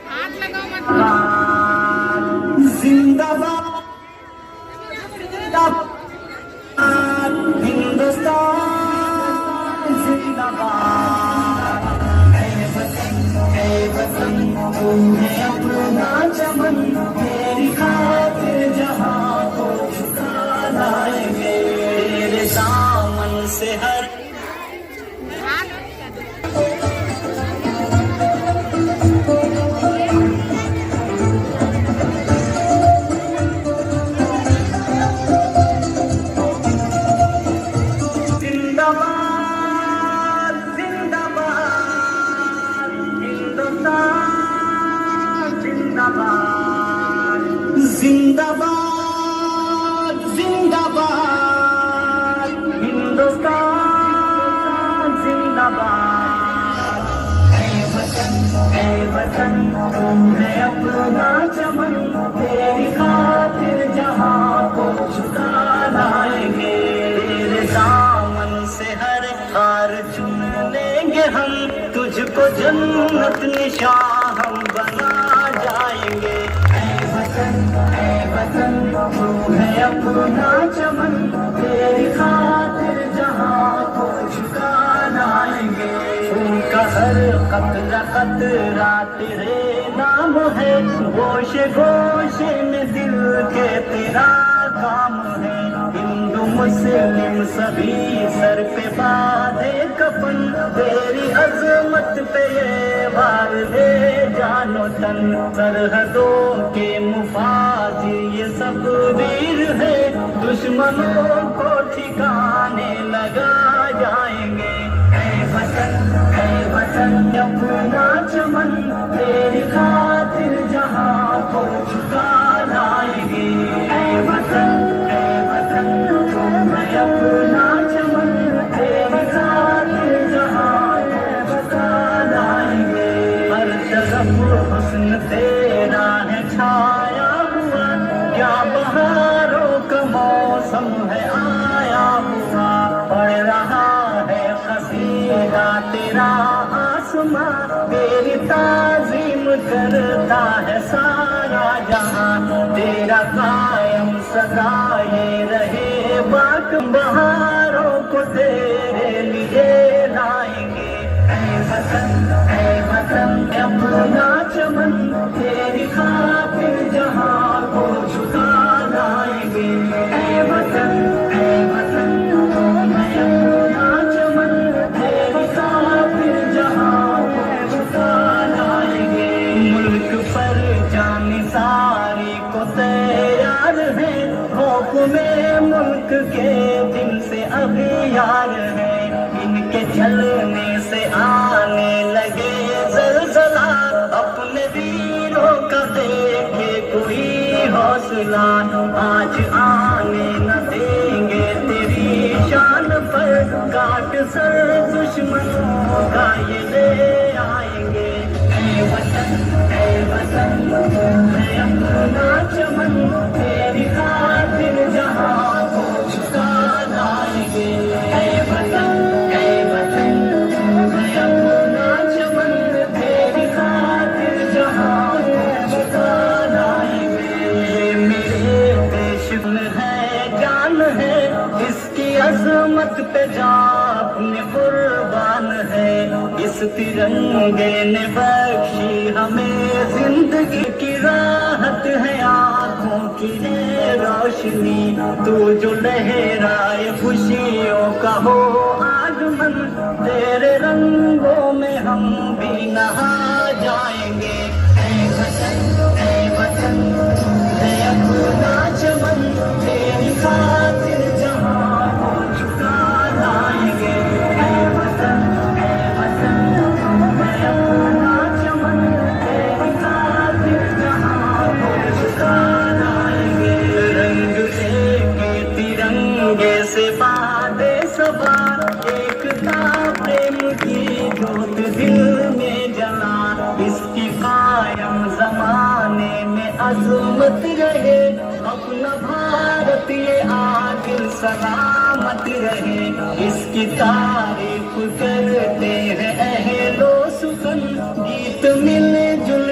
हाथ लगाओ मत। जिंदाबाद हिंदुस्तान जिंदाबाद। है वतन तुम्हें अपना चमन, तेरी खातिर जहां को झुका लाएंगे। तेरे दामन से हर जिंदाबाद जिंदाबाद हिंदुस्तान जिंदाबाद। है वतन तुम्हें अपना चमन, तेरी खातिर जहां को झुका लाएंगे। तेरे दामन से हर हार चुन लेंगे हम, तुझको जन्नत निशान हम बना जाएंगे। तुम्हें अपना चमन, तेरी खातिर जहां को झुका लाएंगे। उनका हर कतरा कतरा तेरे नाम है, गोशे गोशे में दिल के तेरा काम है। हिंदू मुस्लिम सभी सर पे बांधे कफन, तेरी अजमत पे ये वार दे जानो तन। सरहदों के मुफाजी ये सब वीर है, दुश्मनों को ठिकाने लगा जाएंगे। है वतन अपना चमन, तेरी खातिर जहां को झुका लाएंगे। है वतन तुम्हें अपना चमन, तेरी खातिर जहां को झुका लाएंगे। हर तरफ हुस्न तेरा है छाया हुआ, क्या बहारों का मौसम है आया हुआ। पढ़ रहा है कसीदा तेरा आसमां, तेरी ताज़ीम करता है सारा जहां। तेरा कायम सदा ये रहे बाक, बहारों को तेरे लिए लाएंगे। है वतन अपना चमन, तेरी खातिर जहां को झुका लाएंगे। है वतन तुम्हें अपना चमन, तेरी खातिर जहां को झुका लाएंगे। मुल्क पर जाने सारी को तैयार है, खौफ में मुल्क के दिन से अभी यार है। इनके चलने से आने लगे ज़लज़ला, अपने वीरों का देखे कोई हौसला। आज आने न देंगे तेरी शान पर, काट सर दुश्मनों का ये ले आएंगे। है वतन तुम्हें अपना चमन, तेरी खातिर जहां को झुका लाएंगे। है वतन तुम्हें अपना चमन, तेरी खातिर जहां को झुका लाएंगे। ये मेरे देश में है जान है, इसकी अजमत पे जान अपने कुर्बान है। इस तिरंगे ने बख्शी हमें जिंदगी की राहत है, आंखों की है रोशनी। तू जो लहराए खुशियों का हो आगमन, तेरे रंगों में हम भी नहा जाएंगे। है वतन तुम्हें अपना चमन, तेरी खातिर जहां को झुका लाएंगे। है वतन तुम्हें अपना चमन, तेरी खातिर जहां को झुका लाएंगे। रंग के तिरंगे से बांधे सवार, एकता प्रेम की जोत दिल में जला। इसकी कायम जमाने में अजमत रहे, अपना भारत ये आखिर सलामत रहे। इसकी तारीफ करते हैं अहलो सुखन, गीत मिल